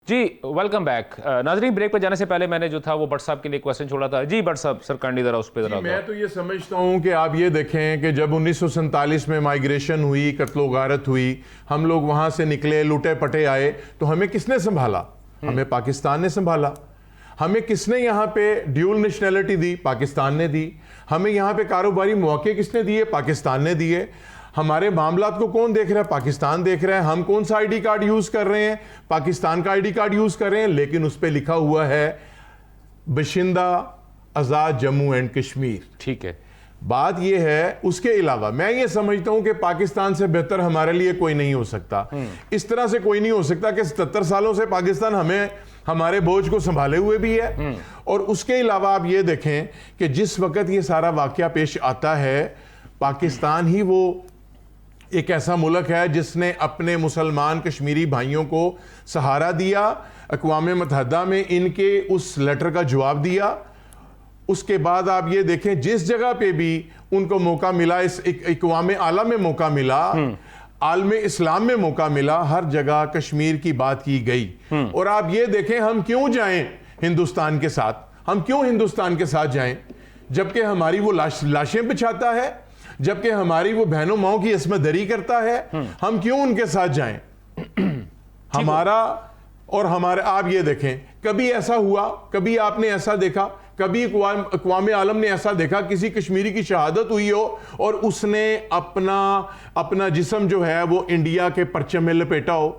जी welcome back. नाजरीन, break पर जाने से पहले मैंने जो था वो भट्ट साहब के लिए क्वेश्चन छोड़ा था। जी भट्ट साहब, सरकंडी जरा उस पर जरा। मैं तो ये समझता हूँ कि आप ये देखें कि जब 1947 में माइग्रेशन हुई, कत्लो गारत हुई, हम लोग वहां से निकले, लुटे पटे आए, तो हमें किसने संभाला? हमें पाकिस्तान ने संभाला। हमें किसने यहाँ पे ड्यूल नेशनैलिटी दी? पाकिस्तान ने दी। हमें यहाँ पे कारोबारी मौके किसने दिए? पाकिस्तान ने दिए। हमारे मामलात को कौन देख रहा है? पाकिस्तान देख रहा है। हम कौन सा आईडी कार्ड यूज कर रहे हैं? पाकिस्तान का आईडी कार्ड यूज कर रहे हैं, लेकिन उस पर लिखा हुआ है बशिंदा आजाद जम्मू एंड कश्मीर। ठीक है, बात यह है, उसके अलावा मैं ये समझता हूं कि पाकिस्तान से बेहतर हमारे लिए कोई नहीं हो सकता। इस तरह से कोई नहीं हो सकता कि 77 सालों से पाकिस्तान हमें हमारे बोझ को संभाले हुए भी है। और उसके अलावा आप ये देखें कि जिस वक्त ये सारा वाकया पेश आता है, पाकिस्तान ही वो एक ऐसा मुल्क है जिसने अपने मुसलमान कश्मीरी भाइयों को सहारा दिया, अक़वाम मुत्तहिदा में इनके उस लेटर का जवाब दिया। उसके बाद आप ये देखें, जिस जगह पे भी उनको मौका मिला, इस अक़वाम आलम में मौका मिला, आलम इस्लाम में मौका मिला, हर जगह कश्मीर की बात की गई। और आप ये देखें, हम क्यों जाएं हिंदुस्तान के साथ? हम क्यों हिंदुस्तान के साथ जाएं जबकि हमारी वो लाशें बिछाता है, जबकि हमारी वो बहनों माओं की इसमें दरी करता है? हम क्यों उनके साथ जाएं? हमारा और हमारे, आप ये देखें, कभी ऐसा हुआ, कभी आपने ऐसा देखा, कभी अक़वाम आलम ने ऐसा देखा किसी कश्मीरी की शहादत हुई हो और उसने अपना जिस्म जो है वो इंडिया के परचम में लपेटा हो?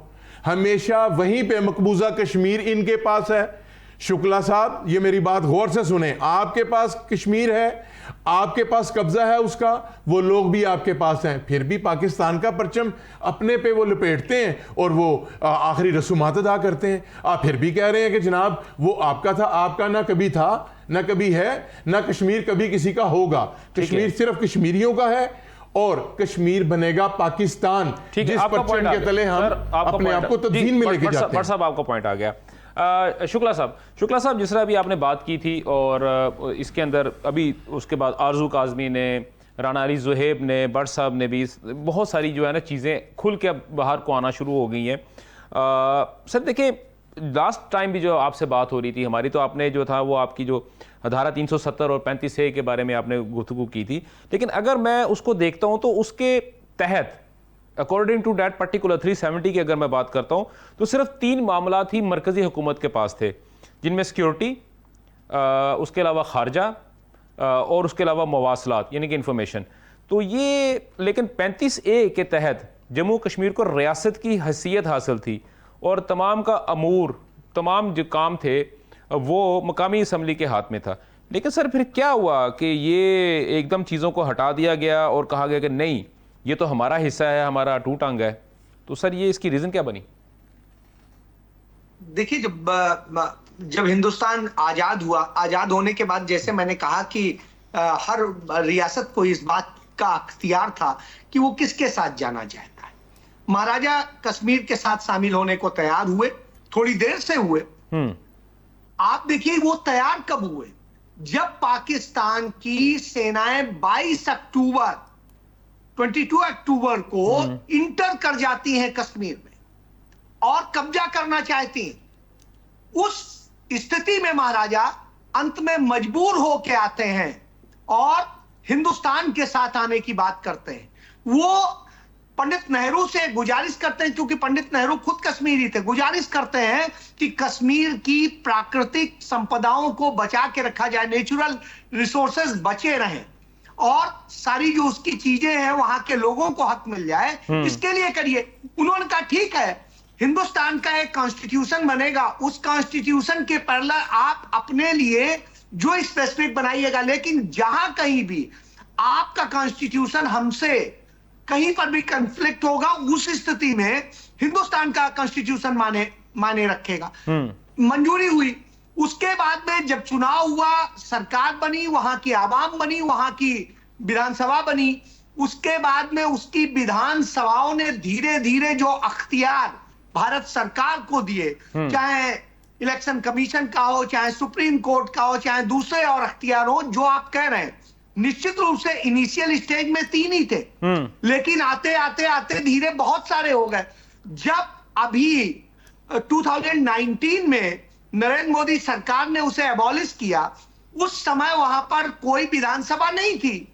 हमेशा वहीं पे मकबूजा कश्मीर इनके पास है। शुक्ला साहब, ये मेरी बात गौर से सुने, आपके पास कश्मीर है, आपके पास कब्जा है उसका, वो लोग भी आपके पास हैं, फिर भी पाकिस्तान का परचम अपने पे वो लपेटते हैं और वो आखिरी रसूमात अदा करते हैं। आप फिर भी कह रहे हैं कि जनाब वो आपका था। आपका ना कभी था, ना कभी है, ना कश्मीर कभी किसी का होगा। कश्मीर सिर्फ कश्मीरियों का है और कश्मीर बनेगा पाकिस्तान, जिस परचम के तले हम अपने आप को तब्दील में लेके जाते हैं। साहब, आपका पॉइंट आ गया। शुक्ला साहब, जिस तरह अभी आपने बात की थी और इसके अंदर अभी उसके बाद आरजू काजमी ने, राना अली ज़ुहैब ने, भट्ट साहब ने भी बहुत सारी जो है ना चीज़ें खुल के अब बाहर को आना शुरू हो गई हैं। सर देखिए, लास्ट टाइम भी जो आपसे बात हो रही थी हमारी, तो आपने जो था वो आपकी जो धारा 370 और 35A के बारे में आपने गुफ्तगू की थी, लेकिन अगर मैं उसको देखता हूँ तो उसके तहत अकॉर्डिंग टू डैट पर्टिकुलर 370 की अगर मैं बात करता हूं तो सिर्फ 3 मामला ही मरकजी हुकूमत के पास थे, जिनमें सिक्योरिटी, उसके अलावा खारजा और उसके अलावा मवासलात यानी कि इंफॉर्मेशन। तो ये, लेकिन 35A के तहत जम्मू कश्मीर को रियासत की हैसियत हासिल थी और तमाम का अमूर, तमाम जो काम थे वो मकामी असम्बली के हाथ में था। लेकिन सर फिर क्या हुआ कि ये एकदम चीज़ों को हटा दिया गया और कहा गया कि नहीं, ये तो हमारा हिस्सा है, हमारा अटूट अंग है। तो सर ये इसकी रीजन क्या बनी? देखिए, जब हिंदुस्तान आजाद हुआ, आजाद होने के बाद जैसे मैंने कहा कि हर रियासत को इस बात का अख्तियार था कि वो किसके साथ जाना चाहता है। महाराजा कश्मीर के साथ शामिल होने को तैयार हुए, थोड़ी देर से हुए। आप देखिए वो तैयार कब हुए? जब पाकिस्तान की सेनाएं 22 अक्टूबर को इंटर कर जाती हैं कश्मीर में और कब्जा करना चाहती हैं। उस स्थिति में महाराजा अंत में मजबूर होकर आते हैं और हिंदुस्तान के साथ आने की बात करते हैं। वो पंडित नेहरू से गुजारिश करते हैं, क्योंकि पंडित नेहरू खुद कश्मीरी थे, गुजारिश करते हैं कि कश्मीर की प्राकृतिक संपदाओं को बचा के रखा जाए, नेचुरल रिसोर्सेज बचे रहें और सारी जो उसकी चीजें हैं वहां के लोगों को हक मिल जाए, इसके लिए करिए। उन्होंने कहा ठीक है, हिंदुस्तान का एक कॉन्स्टिट्यूशन बनेगा, उस कॉन्स्टिट्यूशन के पैरेलल आप अपने लिए जो स्पेसिफिक बनाइएगा, लेकिन जहां कहीं भी आपका कॉन्स्टिट्यूशन हमसे कहीं पर भी कॉन्फ्लिक्ट होगा, उस स्थिति में हिंदुस्तान का कॉन्स्टिट्यूशन माने रखेगा। मंजूरी हुई। उसके बाद में जब चुनाव हुआ, सरकार बनी, वहां की आवाम बनी, वहां की विधानसभा बनी, उसके बाद में उसकी विधानसभाओं ने धीरे धीरे जो अख्तियार भारत सरकार को दिए, चाहे इलेक्शन कमीशन का हो, चाहे सुप्रीम कोर्ट का हो, चाहे दूसरे और अख्तियार हो, जो आप कह रहे हैं, निश्चित रूप से इनिशियल स्टेज में 3 ही थे, लेकिन आते आते आते धीरे बहुत सारे हो गए। जब अभी 2019 में नरेंद्र मोदी सरकार ने उसे एबॉलिश किया, उस समय वहां पर कोई विधानसभा नहीं थी।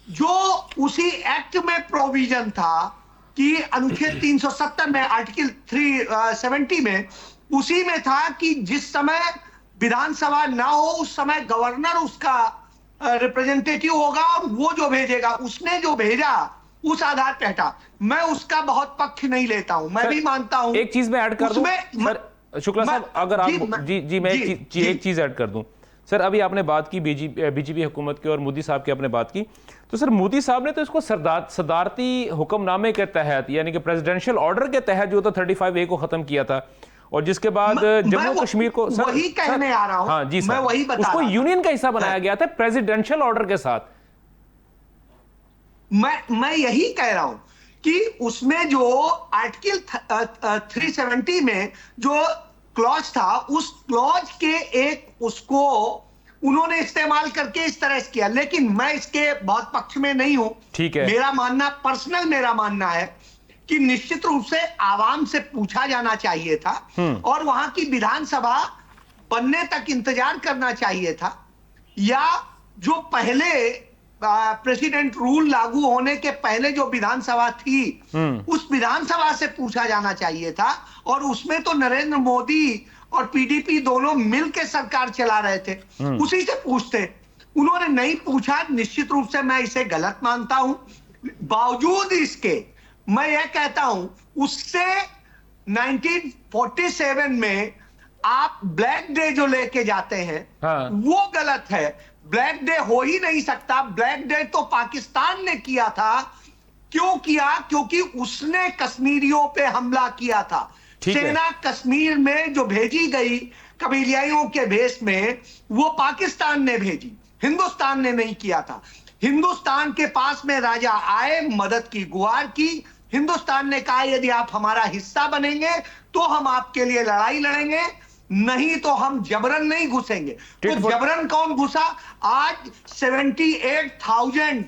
जो उसी एक्ट में प्रोविजन था कि अनुच्छेद 370 में आर्टिकल 370 में, उसी में था कि जिस समय विधानसभा ना हो उस समय गवर्नर उसका रिप्रेजेंटेटिव होगा और वो जो भेजेगा, उसने जो भेजा उस आधार पे हटा। मैं उसका बहुत पक्ष नहीं लेता हूं, मैं भी मानता हूं। एक चीज मैं ऐड कर दूं सर, शुक्ला साहब, अगर आप मैं एक चीज ऐड कर दूं सर। अभी आपने बात की बीजेपी हुकूमत की और मोदी साहब की आपने बात की, तो सर मोदी साहब ने तो इसको सदारती हुक्मनामे के तहत, यानी कि प्रेसिडेंशियल ऑर्डर के तहत जो था 35A को खत्म किया था, और जिसके बाद जम्मू कश्मीर को सर, वही कहने आ रहा हूं। हाँ जी सर, मैं वही बता उसको रहा यूनियन का हिस्सा बनाया गया था प्रेसिडेंशियल ऑर्डर के साथ। मैं यही कह रहा हूं कि उसमें जो आर्टिकल 370 में जो क्लॉज था, उस क्लॉज के एक उसको उन्होंने इस्तेमाल करके इस तरह से किया। लेकिन मैं इसके बहुत पक्ष में नहीं हूं। ठीक है, मेरा मानना है कि निश्चित रूप से आवाम से पूछा जाना चाहिए था और वहां की विधानसभा बनने तक इंतजार करना चाहिए था, या जो पहले प्रेसिडेंट रूल लागू होने के पहले जो विधानसभा थी उस विधानसभा से पूछा जाना चाहिए था। और उसमें तो नरेंद्र मोदी और पीडीपी दोनों मिलकर सरकार चला रहे थे, उसी से पूछते। उन्होंने नहीं पूछा, निश्चित रूप से मैं इसे गलत मानता हूं। बावजूद इसके मैं यह कहता हूं, उससे 1947 में आप ब्लैक डे जो लेके जाते हैं, हाँ। वो गलत है। ब्लैक डे हो ही नहीं सकता। ब्लैक डे तो पाकिस्तान ने किया था। क्यों किया? क्योंकि उसने कश्मीरियों पे हमला किया था। सेना कश्मीर में जो भेजी गई कबीलियाइयों के भेष में, वो पाकिस्तान ने भेजी, हिंदुस्तान ने नहीं किया था। हिंदुस्तान के पास में राजा आए, मदद की गुहार की। हिंदुस्तान ने कहा यदि आप हमारा हिस्सा बनेंगे तो हम आपके लिए लड़ाई लड़ेंगे, नहीं तो हम जबरन नहीं घुसेंगे। तो जबरन कौन घुसा? आज 78,000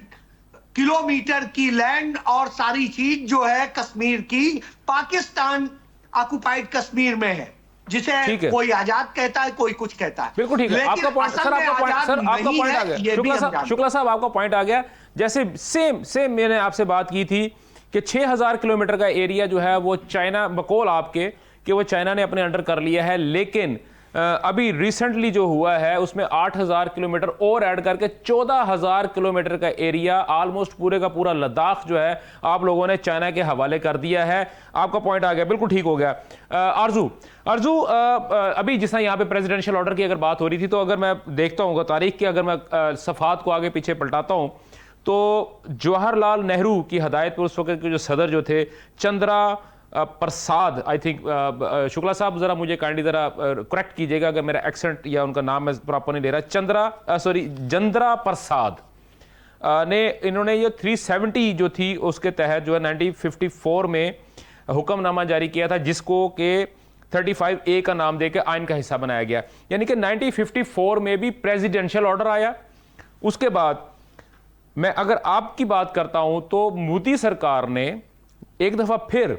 किलोमीटर की लैंड और सारी चीज जो है कश्मीर की, पाकिस्तान ऑक्युपाइड कश्मीर में है, जिसे कोई आजाद कहता है, कोई कुछ कहता है। बिल्कुल ठीक है, आपका पॉइंट सर, आपका पॉइंट आ गया। शुक्ला साहब आपका पॉइंट आ गया। जैसे सेम मैंने आपसे बात की थी कि 6000 किलोमीटर का एरिया जो है वो चाइना, बकौल आपके कि वो चाइना ने अपने अंडर कर लिया है, लेकिन अभी रिसेंटली जो हुआ है उसमें 8000 किलोमीटर और ऐड करके 14000 किलोमीटर का एरिया, ऑलमोस्ट पूरे का पूरा लद्दाख जो है आप लोगों ने चाइना के हवाले कर दिया है। आपका पॉइंट आ गया, बिल्कुल ठीक हो गया। आरजू अभी जिस तरह यहाँ पे प्रेसिडेंशियल ऑर्डर की अगर बात हो रही थी, तो अगर मैं देखता हूँ तारीख की, अगर मैं सफ़ात को आगे पीछे पलटाता हूँ, तो जवाहरलाल नेहरू की हदायत पर उस वक्त के जो सदर जो थे चंद्रा प्रसाद, आई थिंक, शुक्ला साहब जरा मुझे काइंडली जरा करेक्ट कीजिएगा अगर मेरा एक्सेंट या उनका नाम मैं प्रॉपर नहीं ले रहा, जंद्रा प्रसाद ने, इन्होंने ये 370 जो थी उसके तहत जो है 1954 में हुक्मनामा जारी किया था, जिसको के 35A का नाम देकर आइन का हिस्सा बनाया गया। यानी कि 1954 में भी प्रेसिडेंशियल ऑर्डर आया। उसके बाद मैं अगर आपकी बात करता हूं तो मोदी सरकार ने एक दफा फिर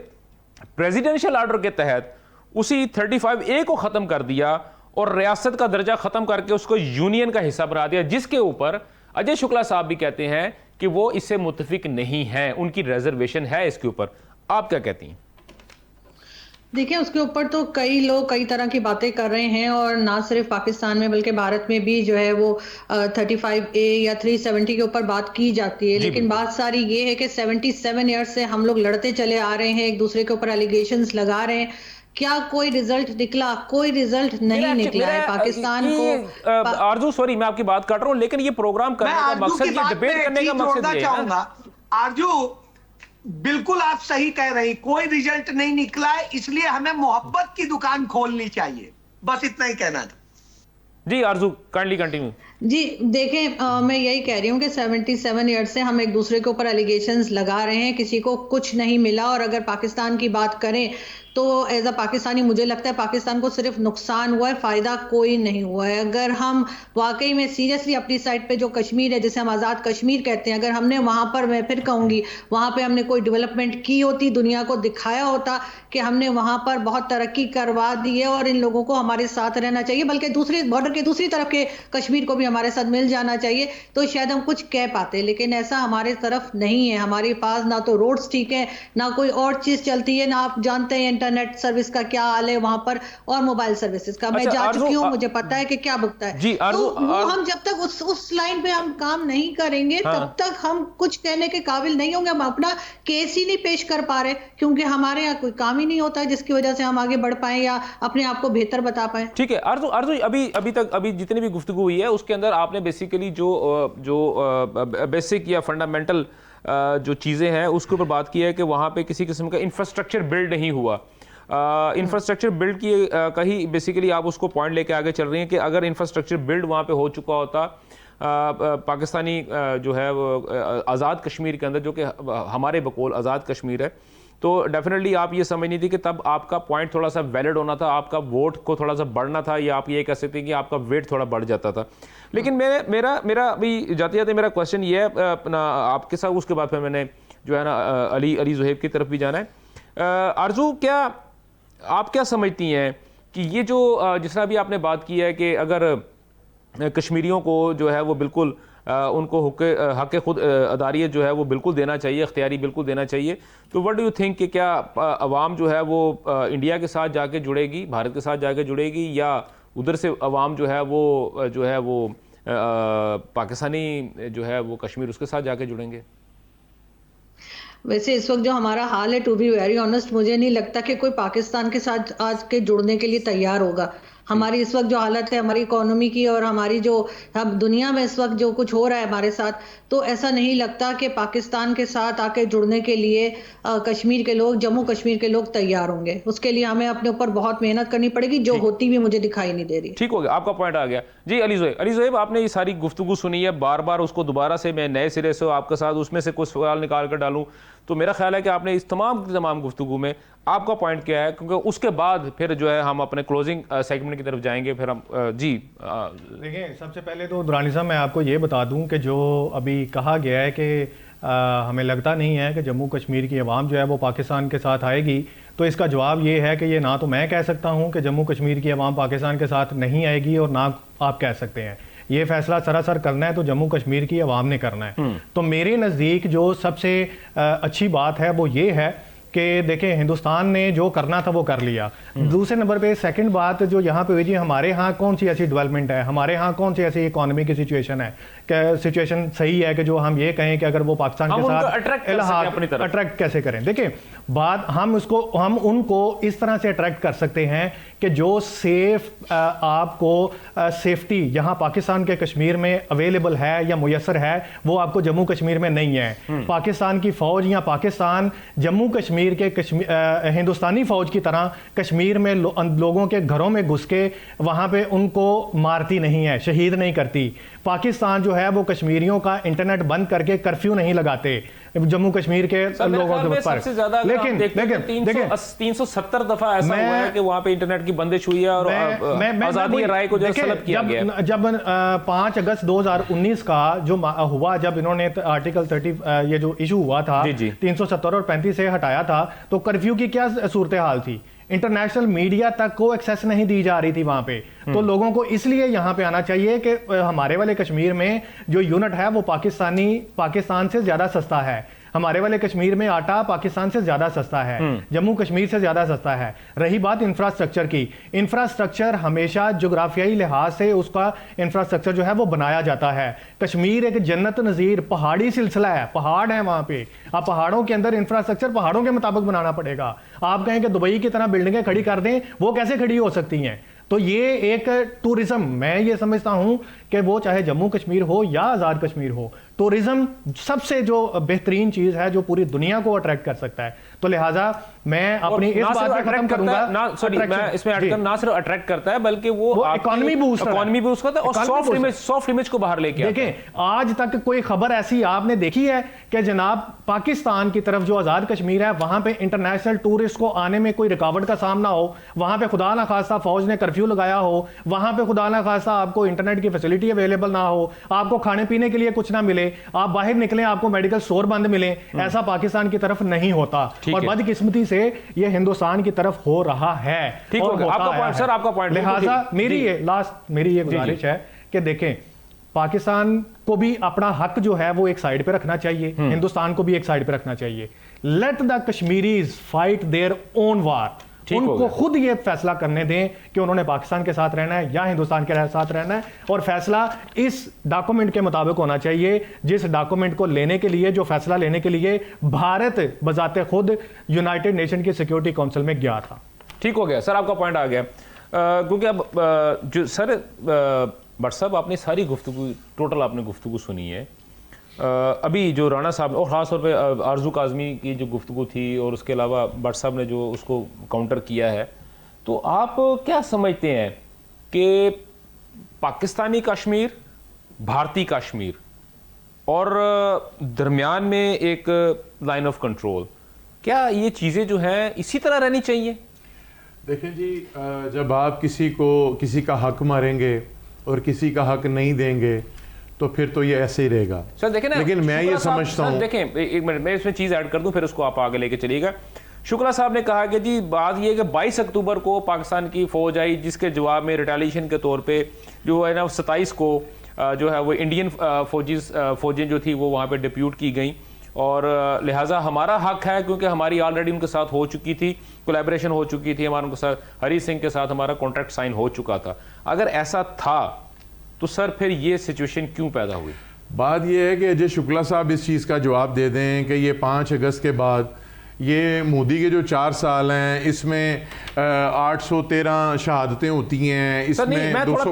प्रेसिडेंशियल ऑर्डर के तहत उसी 35A को खत्म कर दिया और रियासत का दर्जा खत्म करके उसको यूनियन का हिस्सा बना दिया, जिसके ऊपर अजय शुक्ला साहब भी कहते हैं कि वो इससे मुत्तफिक नहीं है, उनकी रिजर्वेशन है इसके ऊपर। आप क्या कहती हैं? देखिए, उसके ऊपर तो कई लोग कई तरह की बातें कर रहे हैं, और ना सिर्फ पाकिस्तान में बल्कि भारत में भी जो है वो 35A या 370 के ऊपर बात की जाती है। लेकिन बात सारी ये है कि 77 ईयर्स से हम लोग लड़ते चले आ रहे हैं, एक दूसरे के ऊपर एलिगेशंस लगा रहे हैं। क्या कोई रिजल्ट निकला? कोई रिजल्ट नहीं निकला है पाकिस्तान को। आरजू, सॉरी मैं आपकी बात काट रहा हूं, लेकिन ये प्रोग्राम करने का मकसद, ये डिबेट करने का मकसद ये है। आरजू, बिल्कुल आप सही कह रही, कोई रिजल्ट नहीं निकला है, इसलिए हमें मोहब्बत की दुकान खोलनी चाहिए, बस इतना ही कहना था। जी आरजू, काइंडली कंटिन्यू। जी देखें, मैं यही कह रही हूँ कि 77 ईयर्स से हम एक दूसरे के ऊपर एलिगेशंस लगा रहे हैं, किसी को कुछ नहीं मिला। और अगर पाकिस्तान की बात करें तो एज अ पाकिस्तानी मुझे लगता है पाकिस्तान को सिर्फ नुकसान हुआ है, फायदा कोई नहीं हुआ है। अगर हम वाकई में सीरियसली अपनी साइड पे जो कश्मीर है, जिसे हम आज़ाद कश्मीर कहते हैं, अगर हमने वहां पर, मैं फिर कहूंगी, वहां पे हमने कोई डेवलपमेंट की होती, दुनिया को दिखाया होता कि हमने वहां पर बहुत तरक्की करवा दी है और इन लोगों को हमारे साथ रहना चाहिए, बल्कि दूसरी बॉर्डर के दूसरी तरफ के कश्मीर को भी हमारे साथ मिल जाना चाहिए, तो शायद हम कुछ कह पाते। लेकिन ऐसा हमारे तरफ नहीं है। हमारे पास ना तो रोड्स ठीक है, ना कोई और चीज चलती है, ना आप जानते हैं इंटरनेट सर्विस का क्या हाल है वहां पर, और मोबाइल सर्विसेज का। मैं जा चुकी हूँ, मुझे पता है कि क्या भुगता है। तो वो हम जब तक उस लाइन पे हम काम नहीं करेंगे, तब तक हम कुछ कहने के काबिल नहीं होंगे। हम अपना केस ही नहीं पेश कर पा रहे, क्योंकि हमारे यहाँ कोई काम ही नहीं होता है जिसकी वजह से हम आगे बढ़ पाए या अपने आप को बेहतर बता पाए। ठीक है आरजू, अभी जितनी भी गुफ्तगू हुई है उसके अंदर आपने बेसिकली जो बेसिक या फंडामेंटल जो चीज़ें हैं उसके ऊपर बात की है कि वहाँ पे किसी किस्म का इंफ्रास्ट्रक्चर बिल्ड नहीं हुआ। इंफ्रास्ट्रक्चर बिल्ड की कहीं बेसिकली आप उसको पॉइंट लेके आगे चल रही हैं कि अगर इंफ्रास्ट्रक्चर बिल्ड वहाँ पे हो चुका होता पाकिस्तानी जो है वो आज़ाद कश्मीर के अंदर, जो कि हमारे बकौल आज़ाद कश्मीर है, तो डेफिनेटली आप ये समझनी थी कि तब आपका पॉइंट थोड़ा सा वैलिड होना था, आपका वोट को थोड़ा सा बढ़ना था, या आप ये कह सकते हैं कि आपका वेट थोड़ा बढ़ जाता था। लेकिन मेरा अभी जाते जाते मेरा क्वेश्चन ये है अपना आपके साथ, उसके बाद फिर मैंने जो है ना अली ज़ुहैब की तरफ भी जाना है। आरजू, क्या आप क्या समझती हैं कि ये जो जिस तरह भी आपने बात की है कि अगर कश्मीरियों को जो है वो बिल्कुल उनको हक खुद अदारियत जो है वो बिल्कुल देना चाहिए, इख्तियारी बिल्कुल देना चाहिए, तो व्हाट डू यू थिंक कि क्या अवाम जो है वो इंडिया के साथ जाके जुड़ेगी, भारत के साथ जाके जुड़ेगी, या उधर से अवाम जो है वो पाकिस्तानी जो है वो कश्मीर उसके साथ जाके जुड़ेंगे? वैसे इस वक्त जो हमारा हाल है, टू बी वेरी ऑनेस्ट, मुझे नहीं लगता कि कोई पाकिस्तान के साथ आज के जुड़ने के लिए तैयार होगा। हमारी इस वक्त जो हालत है हमारी इकोनॉमी की, और हमारी जो अब दुनिया में इस वक्त जो कुछ हो रहा है हमारे साथ, तो ऐसा नहीं लगता कि पाकिस्तान के साथ आके जुड़ने के लिए कश्मीर के लोग, जम्मू कश्मीर के लोग तैयार होंगे। उसके लिए हमें अपने ऊपर बहुत मेहनत करनी पड़ेगी, जो होती भी मुझे दिखाई नहीं दे रही। ठीक हो गया, आपका पॉइंट आ गया जी। अली ज़ुहैब, आपने ये सारी गुफ्तगू सुनी है, बार बार उसको दोबारा से मैं नए सिरे से आपके साथ उसमें से कुछ सवाल निकाल कर डालूं, तो मेरा ख्याल है कि आपने इस तमाम गुफ्तगू में आपका पॉइंट क्या है, क्योंकि उसके बाद फिर जो है हम अपने क्लोजिंग सेगमेंट की तरफ जाएंगे। फिर हम देखिए, सबसे पहले तो दुरानी साहब मैं आपको ये बता दूं कि जो अभी कहा गया है कि हमें लगता नहीं है कि जम्मू कश्मीर की आवाम जो है वो पाकिस्तान के साथ आएगी, तो इसका जवाब ये है कि ये ना तो मैं कह सकता हूँ कि जम्मू कश्मीर की आवाम पाकिस्तान के साथ नहीं आएगी, और ना आप कह सकते हैं। ये फैसला सरासर करना है तो जम्मू कश्मीर की आवाम ने करना है। तो मेरे नज़दीक जो सबसे अच्छी बात है वो ये है कि देखें, हिंदुस्तान ने जो करना था वो कर लिया। दूसरे नंबर पे सेकंड बात जो यहाँ पे हुई जी, हमारे यहाँ कौन सी ऐसी डेवलपमेंट है, हमारे यहाँ कौन सी ऐसी इकोनॉमी की सिचुएशन है, क्या सिचुएशन सही है कि जो हम ये कहें कि अगर वो पाकिस्तान के साथ अट्रैक्ट कैसे करें। देखिए, बात हम उनको इस तरह से अट्रैक्ट कर सकते हैं कि जो सेफ आपको सेफ्टी यहाँ पाकिस्तान के कश्मीर में अवेलेबल है या मुयसर है, वो आपको जम्मू कश्मीर में नहीं है। पाकिस्तान की फौज या पाकिस्तान जम्मू कश्मीर के हिंदुस्तानी फौज की तरह कश्मीर में लोगों के घरों में घुस के वहां पे उनको मारती नहीं है, शहीद नहीं करती। पाकिस्तान जो है वो कश्मीरियों का इंटरनेट बंद करके कर्फ्यू नहीं लगाते जम्मू कश्मीर के लोगों के ऊपर। लेकिन 370 दफा ऐसा हुआ है कि वहां पे इंटरनेट की बंदिश हुई है और आजादी राय को जो सलब किया गया। जब 5 अगस्त 2019 का जो हुआ, जब इन्होंने आर्टिकल 30 ये जो इशू हुआ था 370 और 35 से हटाया था, तो कर्फ्यू की क्या सूरत हाल थी? इंटरनेशनल मीडिया तक को एक्सेस नहीं दी जा रही थी वहां पे। तो लोगों को इसलिए यहां पे आना चाहिए कि हमारे वाले कश्मीर में जो यूनिट है वो पाकिस्तान से ज्यादा सस्ता है। हमारे वाले कश्मीर में आटा पाकिस्तान से ज्यादा सस्ता है, जम्मू कश्मीर से ज्यादा सस्ता है। रही बात इंफ्रास्ट्रक्चर की, इंफ्रास्ट्रक्चर हमेशा जोग्राफियाई लिहाज से उसका इंफ्रास्ट्रक्चर जो है वो बनाया जाता है। कश्मीर एक जन्नत नज़ीर पहाड़ी सिलसिला है, पहाड़ है वहां पे। आप पहाड़ों के अंदर इंफ्रास्ट्रक्चर पहाड़ों के मुताबिक बनाना पड़ेगा। आप कहें कि दुबई की तरह बिल्डिंगें खड़ी कर दें, वो कैसे खड़ी हो सकती हैं? तो ये एक टूरिज्म, मैं ये समझता हूं कि वो चाहे जम्मू कश्मीर हो या आज़ाद कश्मीर हो, टूरिज्म सबसे जो बेहतरीन चीज़ है जो पूरी दुनिया को अट्रैक्ट कर सकता है। तो लिहाजा मैं अपनी इस बात पे खत्म करूंगा ना, सॉरी मैं इसमें ऐड कर, ना सिर्फ अट्रैक्ट करता है बल्कि वो इकोनॉमी बूस्ट करता है और सॉफ्ट इमेज को बाहर लेके आता है। देखें, आज तक कोई खबर ऐसी आपने देखी है कि जनाब पाकिस्तान की तरफ जो आजाद कश्मीर है वहां पे इंटरनेशनल टूरिस्ट को आने में कोई रुकावट का सामना हो, वहां पे खुदा ना खास्ता फौज ने कर्फ्यू लगाया हो, वहां पे खुदा ना खास्ता आपको इंटरनेट की फैसिलिटी अवेलेबल ना हो, आपको खाने पीने के लिए कुछ ना मिले, आप बाहर निकले आपको मेडिकल स्टोर बंद मिले, ऐसा पाकिस्तान की तरफ नहीं होता और बदकिस्मती से ये हिंदुस्तान की तरफ हो रहा है। ठीक हो गया आपका पॉइंट सर, आपका पॉइंट। लिहाजा मेरी ये गुजारिश है कि देखें, पाकिस्तान को भी अपना हक जो है वो एक साइड पे रखना चाहिए, हिंदुस्तान को भी एक साइड पे रखना चाहिए। Let the Kashmiris fight their own war, उनको खुद ये फैसला करने दें कि उन्होंने पाकिस्तान के साथ रहना है या हिंदुस्तान के साथ रहना है, और फैसला इस डॉक्यूमेंट के मुताबिक होना चाहिए जिस डॉक्यूमेंट को लेने के लिए, जो फैसला लेने के लिए भारत बजाते खुद यूनाइटेड नेशन की सिक्योरिटी काउंसिल में गया था। ठीक हो गया सर, आपका पॉइंट आ गया। क्योंकि अब जो सर भट्ट साहब आपने सारी गुफ्तगू, टोटल आपने गुफ्तगू सुनी है। अभी जो राणा साहब और ख़ास तौर पे आरजू काज़मी की जो गुफ्तगू थी और उसके अलावा भट्ट साहब ने जो उसको काउंटर किया है, तो आप क्या समझते हैं कि पाकिस्तानी कश्मीर, भारतीय कश्मीर और दरमियान में एक लाइन ऑफ कंट्रोल, क्या ये चीज़ें जो हैं इसी तरह रहनी चाहिए? देखें जी, जब आप किसी का हक मारेंगे और किसी का हक नहीं देंगे तो फिर तो ये ऐसे ही रहेगा सर। देखें ना, लेकिन मैं ये समझता हूँ, देखें एक मिनट मैं इसमें चीज़ ऐड कर दूं फिर उसको आप आगे लेके चलिएगा। शुक्ला साहब ने कहा कि जी बात ये है कि 22 अक्टूबर को पाकिस्तान की फौज आई, जिसके जवाब में रिटेलिएशन के तौर पे जो है ना 27 को जो है वो इंडियन फौजें जो थी वो वहाँ पे डिप्यूट की गई, और लिहाजा हमारा हक है क्योंकि हमारी ऑलरेडी उनके साथ हो चुकी थी, कोलैबोरेशन हो चुकी थी, हमारे उनके साथ हरी सिंह के साथ हमारा कॉन्ट्रैक्ट साइन हो चुका था। अगर ऐसा था तो सर फिर ये सिचुएशन क्यों पैदा हुई? बात ये है कि अजय शुक्ला साहब इस चीज़ का जवाब दे दें कि ये 5 अगस्त के बाद ये मोदी के जो 4 साल हैं इसमें 813 शहादतें होती हैं, इसमें मैं थोड़ा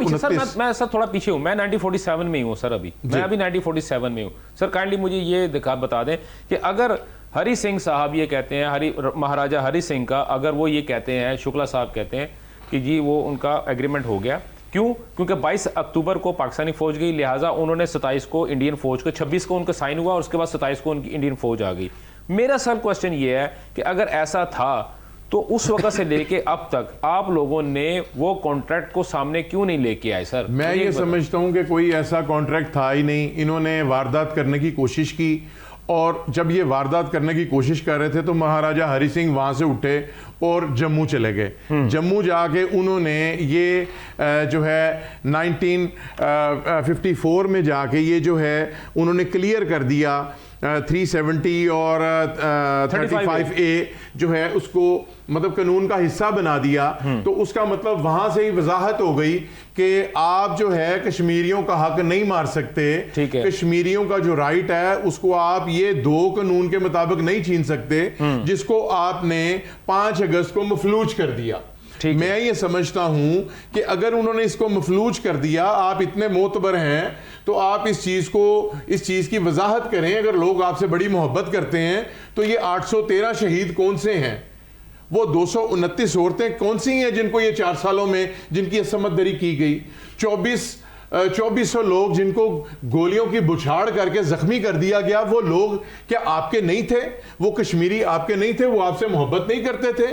पीछे हूँ, मैं 1947 में ही हूँ सर, मैं अभी 1947 में हूँ सर। काइंडली मुझे ये बता दें कि अगर हरी सिंह साहब ये कहते हैं, महाराजा हरी सिंह का अगर वो ये कहते हैं, शुक्ला साहब कहते हैं कि जी वो उनका एग्रीमेंट हो गया, क्यों? क्योंकि 22 अक्टूबर को पाकिस्तानी फौज गई, लिहाजा उन्होंने 27 को इंडियन फौज को, 26 को उनका साइन हुआ और उसके बाद 27 को उनकी इंडियन फौज आ गई। मेरा सर क्वेश्चन ये है कि अगर ऐसा था तो उस वक्त से लेके अब तक आप लोगों ने वो कॉन्ट्रैक्ट को सामने क्यों नहीं लेके आए सर? मैं ये समझता हूं कि कोई ऐसा कॉन्ट्रैक्ट था ही नहीं। इन्होंने वारदात करने की कोशिश की, और जब ये वारदात करने की कोशिश कर रहे थे तो महाराजा हरी सिंह वहां से उठे और जम्मू चले गए। जम्मू जाके उन्होंने ये जो है 1954 में जाके ये जो है उन्होंने क्लियर कर दिया 370 और 35A जो है उसको मतलब कानून का हिस्सा बना दिया। तो उसका मतलब वहां से ही वजाहत हो गई कि आप जो है कश्मीरियों का हक नहीं मार सकते, कश्मीरियों का जो राइट है उसको आप ये 2 कानून के मुताबिक नहीं छीन सकते जिसको आपने 5 अगस्त को मफलूज कर दिया। मैं ये समझता हूं कि अगर उन्होंने इसको मफलूज कर दिया, आप इतने मोतबर हैं तो आप इस चीज की वजाहत करें। अगर लोग आपसे बड़ी मोहब्बत करते हैं तो ये 813 शहीद कौन से हैं, वो 229 औरतें कौन सी हैं जिनको ये 4 सालों में जिनकी असमत दरी की गई, 2400 लोग जिनको गोलियों की बुछाड़ करके जख्मी कर दिया गया, वो लोग क्या आपके नहीं थे? वो कश्मीरी आपके नहीं थे? वो आपसे मोहब्बत नहीं करते थे?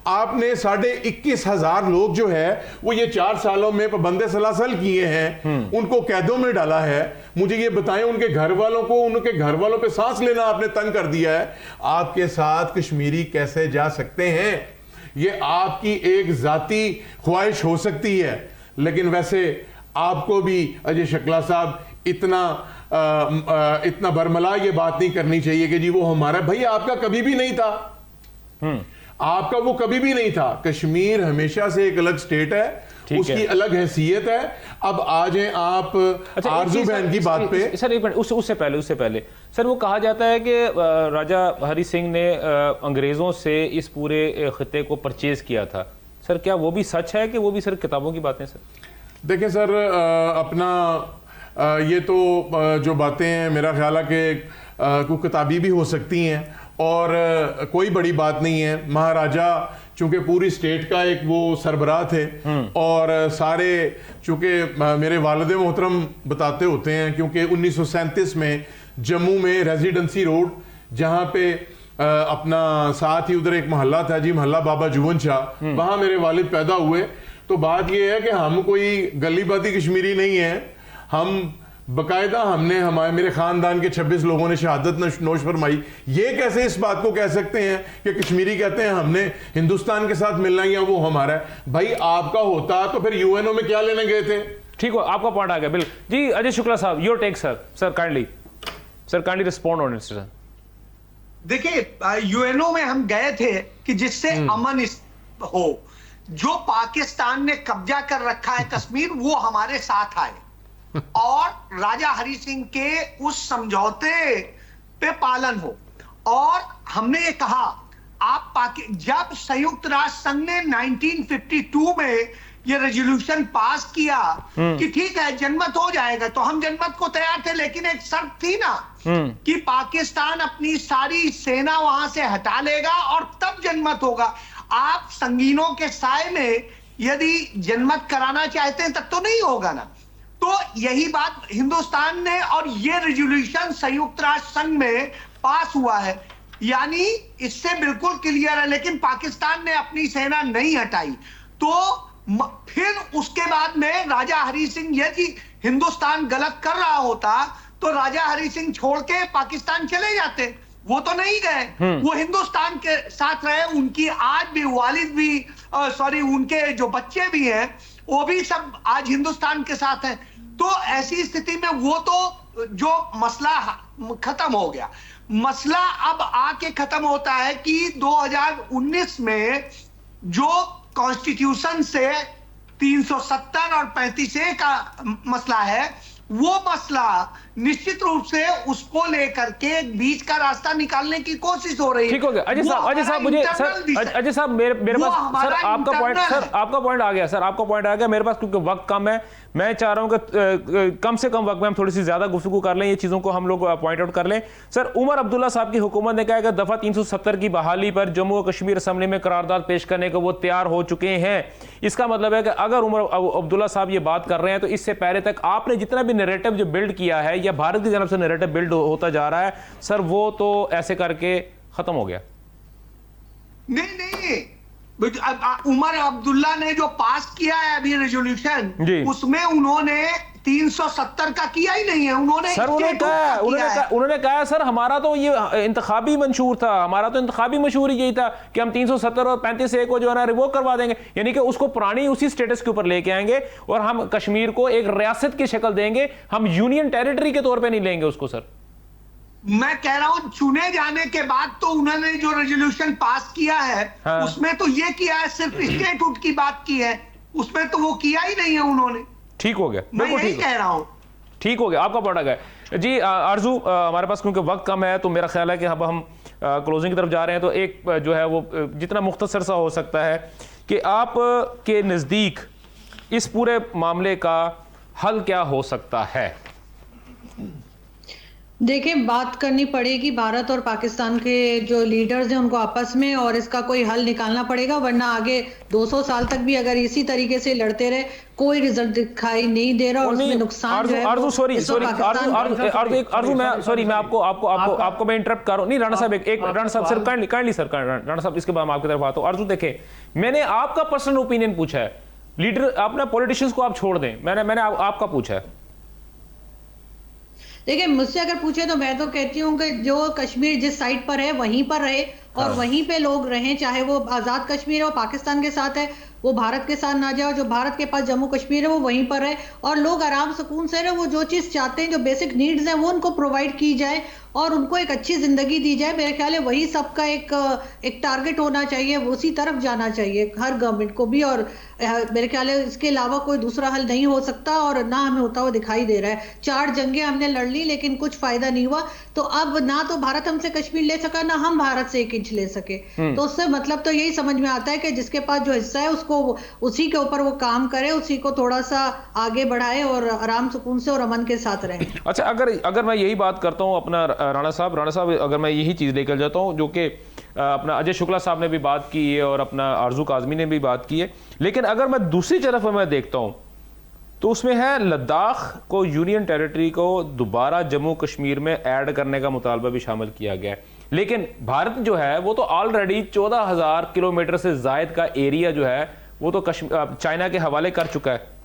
आपने 21,500 लोग जो है वो ये 4 सालों में पाबंदे सलासल किए हैं, उनको कैदों में डाला है। मुझे ये बताएं, उनके घर वालों पे सांस लेना आपने तंग कर दिया है। आपके साथ कश्मीरी कैसे जा सकते हैं? ये आपकी एक जाती ख्वाहिश हो सकती है, लेकिन वैसे आपको भी अजय शुक्ला साहब इतना बरमला ये बात नहीं करनी चाहिए कि जी वो हमारा, भाई आपका कभी भी नहीं था, आपका वो कभी भी नहीं था। कश्मीर हमेशा से एक अलग स्टेट है, उसकी अलग हैसियत है। अब आ जाएं आप आरजू बहन की बात पे। सर एक मिनट, उससे पहले सर वो कहा जाता है कि राजा हरी सिंह ने अंग्रेजों से इस पूरे खित्ते को परचेज किया था। सर क्या वो भी सच है कि वो भी सर किताबों की बातें? सर देखें सर, ये तो जो बातें हैं मेरा ख्याल है कि कुछ किताबी भी हो सकती हैं और कोई बड़ी बात नहीं है। महाराजा चूंकि पूरी स्टेट का एक वो सरबराह थे और सारे, चूंकि मेरे वालिद मोहतरम बताते होते हैं, क्योंकि 1937 में जम्मू में रेजिडेंसी रोड, जहां पे अपना साथ ही उधर एक मोहल्ला था जी, मोहल्ला बाबा जुवन शाह, वहां मेरे वालिद पैदा हुए। तो बात यह है कि हम कोई गली बाती कश्मीरी नहीं है, हम बकायदा हमने मेरे खानदान के 26 लोगों ने शहादत नोश फरमाई। ये कैसे इस बात को कह सकते हैं कि कश्मीरी कहते हैं हमने हिंदुस्तान के साथ मिलना या वो हमारा है? भाई आपका होता तो फिर यूएनओ में क्या लेने गए थे? ठीक हो, आपका पॉइंट आ गया। बिल्कुल जी। अजय शुक्ला साहब, your take sir kindly respond on it sir. देखिए, यूएनओ में हम गए थे कि जिससे अमन हो। जो पाकिस्तान ने कब्जा कर रखा है कश्मीर, वो हमारे साथ आए और राजा हरि सिंह के उस समझौते पे पालन हो। और हमने ये कहा, जब संयुक्त राष्ट्र संघ ने 1952 में ये रेजोल्यूशन पास किया कि ठीक है जनमत हो जाएगा, तो हम जनमत को तैयार थे, लेकिन एक शर्त थी ना कि पाकिस्तान अपनी सारी सेना वहां से हटा लेगा और तब जनमत होगा। आप संगीनों के साए में यदि जनमत कराना चाहते हैं तब तो नहीं होगा ना। तो यही बात हिंदुस्तान ने, और ये रेजोल्यूशन संयुक्त राष्ट्र संघ में पास हुआ है, यानी इससे बिल्कुल क्लियर है। लेकिन पाकिस्तान ने अपनी सेना नहीं हटाई, तो फिर उसके बाद में राजा हरि सिंह, यदि हिंदुस्तान गलत कर रहा होता तो राजा हरि सिंह छोड़ के पाकिस्तान चले जाते। वो तो नहीं गए, वो हिंदुस्तान के साथ रहे। उनकी आज भी वालिद भी उनके जो बच्चे भी हैं वो भी सब आज हिंदुस्तान के साथ हैं। तो ऐसी स्थिति में वो तो जो मसला खत्म हो गया, मसला अब आके खत्म होता है कि 2019 में जो कॉन्स्टिट्यूशन से 370 और 35A का मसला है, वो मसला निश्चित रूप से उसको लेकर के बीच का रास्ता निकालने की कोशिश हो रही है। ठीक हो गया अजय साहब मुझे सर, अजय साहब मेरे पास सर आपका पॉइंट आ गया। सर आपका पॉइंट आ गया। मेरे पास क्योंकि वक्त कम है, मैं चाह रहा हूं कि कम से कम वक्त में हम थोड़ी सी ज्यादा गुफ्तगू कर लें, ये चीजों को हम लोग पॉइंट आउट कर लें। सर, उमर अब्दुल्ला साहब की हुकूमत ने कहा कि दफा 370 की बहाली पर जम्मू और कश्मीर असेंबली में करारदाद पेश करने को वो तैयार हो चुके हैं। इसका मतलब है कि अगर उमर अब्दुल्ला साहब ये बात कर रहे हैं तो इससे पहले तक आपने जितना भी नैरेटिव जो बिल्ड किया है या भारत की तरफ से नैरेटिव बिल्ड होता जा रहा है, सर वो तो ऐसे करके खत्म हो गया। नहीं, उमर अब्दुल्ला ने जो पास किया है अभी रेजोल्यूशन, उसमें उन्होंने 370 का किया ही नहीं है। उन्होंने कहा सर हमारा तो ये इंतखाबी मंशूर था, हमारा तो इंतखाबी मंशूर यही था कि हम 370 और 35A को जो है ना रिवोक करवा देंगे, यानी कि उसको पुरानी उसी स्टेटस के ऊपर लेके आएंगे और हम कश्मीर को एक रियासत की शक्ल देंगे, हम यूनियन टेरिटरी के तौर पर नहीं लेंगे उसको। सर मैं कह रहा हूं चुने जाने के बाद तो उन्होंने जो रेजोल्यूशन पास किया है, हाँ। उसमें तो ये किया है, सिर्फ स्टेटहुड की बात की है, उसमें तो वो किया ही नहीं है उन्होंने। ठीक हो गया, मैं यही कह रहा हूं। ठीक हो गया, आपका पॉइंट आ गया जी। आरजू, हमारे पास क्योंकि वक्त कम है तो मेरा ख्याल है कि अब हम क्लोजिंग की तरफ जा रहे हैं, तो एक जो है वो जितना मुख्तसर सा हो सकता है कि आप के नज़दीक इस पूरे मामले का हल क्या हो सकता है? देखिए, बात करनी पड़ेगी भारत और पाकिस्तान के जो लीडर्स हैं उनको आपस में, और इसका कोई हल निकालना पड़ेगा, वरना आगे 200 साल तक भी अगर इसी तरीके से लड़ते रहे कोई रिजल्ट दिखाई नहीं दे रहा और उसमें नुकसान जो है। आपको मैं इंटरप्ट कर रहा हूं। नहीं राणा साहब, एक राणा साहब सर काइंडली सर राणा साहब, इसके बाद हम आपकी तरफ आता हूं। अर्जु देखें, मैंने आपका पर्सनल ओपिनियन पूछा है, लीडर अपने पॉलिटिशियंस को आप छोड़ दें, मैंने आपका पूछा है। देखिए, मुझसे अगर पूछे तो मैं तो कहती हूँ कि जो कश्मीर जिस साइड पर है वहीं पर रहे और वहीं पे लोग रहें, चाहे वो आजाद कश्मीर हो पाकिस्तान के साथ है, वो भारत के साथ ना जाए, जो भारत के पास जम्मू कश्मीर है वो वहीं पर है और लोग आराम सुकून से रहे, वो जो चीज चाहते हैं, जो बेसिक नीड्स हैं वो उनको प्रोवाइड की जाए और उनको एक अच्छी जिंदगी दी जाए। मेरे ख्याल है वही सबका एक टारगेट होना चाहिए, उसी तरफ जाना चाहिए हर गवर्नमेंट को भी, और मेरे ख्याल है इसके अलावा कोई दूसरा हल नहीं हो सकता और ना हमें होता हुआ दिखाई दे रहा है। 4 जंगें हमने लड़ ली लेकिन कुछ फायदा नहीं हुआ, तो अब ना तो भारत हमसे कश्मीर ले सका ना हम भारत से 1 इंच ले सके। तो उससे मतलब तो यही समझ में आता है कि जिसके पास जो हिस्सा है उसको उसी के ऊपर वो काम करे, उसी को थोड़ा सा आगे बढ़ाए और आराम सुकून से और अमन के साथ रहे। अच्छा, अगर मैं यही बात करता हूँ अपना राणा साहब अगर मैं यही चीज़ लेकर जाता हूँ जो कि अपना अजय शुक्ला साहब ने भी बात की है और अपना आरजू काजमी ने भी बात की है, लेकिन अगर मैं दूसरी तरफ मैं देखता हूँ तो उसमें है लद्दाख को, यूनियन टेरिटरी को दोबारा जम्मू कश्मीर में ऐड करने का मुतालबा भी शामिल किया गया है। लेकिन भारत जो है वो तो ऑलरेडी 14,000 किलोमीटर से जायद का एरिया जो है वो तो चाइना के हवाले कर चुका है।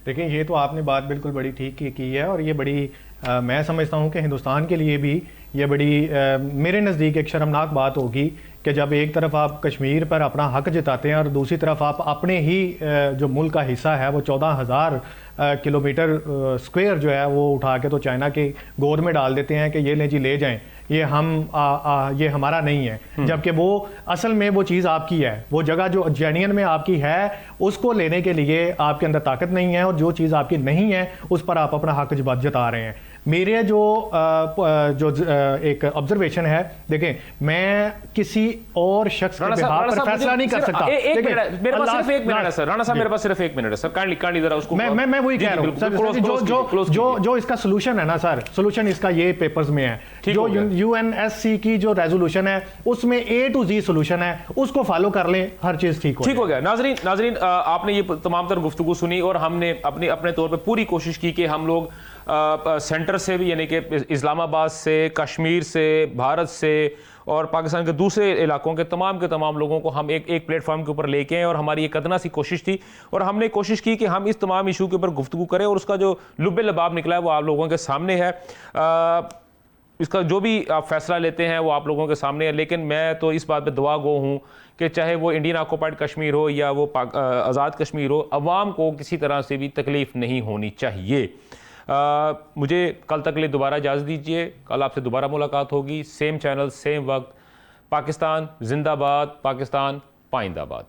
देखिए, ये तो आपने बात बिल्कुल बड़ी ठीक की है और ये बड़ी मैं समझता हूँ कि हिंदुस्तान के लिए भी ये बड़ी मेरे नज़दीक एक शर्मनाक बात होगी कि जब एक तरफ आप कश्मीर पर अपना हक जताते हैं और दूसरी तरफ आप अपने ही जो मुल्क का हिस्सा है वो 14,000 किलोमीटर स्क्वायर जो है वो उठा के तो चाइना के गोद में डाल देते हैं कि ये ले जी ले जाएं, ये ये हमारा नहीं है। जबकि वो असल में वो चीज़ आपकी है, वो जगह जो जेन्युइन में आपकी है उसको लेने के लिए आपके अंदर ताकत नहीं है, और जो चीज़ आपकी नहीं है उस पर आप अपना हक जता रहे हैं। मेरे जो एक ऑब्जर्वेशन है, देखें, मैं किसी और शख्स के बिहाफ पर फैसला नहीं कर सकता। मेरे पास सिर्फ 1 मिनट है सर। राणा साहब मेरे पास सिर्फ 1 मिनट है सर, काइंडली जरा उसको मैं वही कह रहा हूं सर, जो इसका सोल्यूशन है ना सर, सोल्यूशन इसका ये पेपर्स में है, जो यूएनएससी की जो रेजोल्यूशन है उसमें A to Z सोल्यूशन है, उसको फॉलो कर लें, हर चीज ठीक हो गया। नाजरीन आपने ये तमाम तर गुफ्तगू सुनी और हमने अपने तौर पर पूरी कोशिश की कि हम लोग सेंटर से भी, यानी कि इस्लामाबाद से, कश्मीर से, भारत से और पाकिस्तान के दूसरे इलाकों के तमाम लोगों को हम एक प्लेटफॉर्म के ऊपर लेके आए, और हमारी एक अदना सी कोशिश थी और हमने कोशिश की कि हम इस तमाम इशू के ऊपर गुफ्तगू करें, और उसका जो लुब्बे लबाब निकला है वो आप लोगों के सामने है। इसका जो भी आप फैसला लेते हैं वो आप लोगों के सामने है, लेकिन मैं तो इस बात पे दुआ गो हूँ कि चाहे वो इंडियन ऑक्युपाइड कश्मीर हो या वो आज़ाद कश्मीर हो, अवाम को किसी तरह से भी तकलीफ़ नहीं होनी चाहिए। मुझे कल तक के लिए दोबारा इजाज़त दीजिए, कल आपसे दोबारा मुलाकात होगी, सेम चैनल सेम वक्त। पाकिस्तान जिंदाबाद, पाकिस्तान पाइंदाबाद।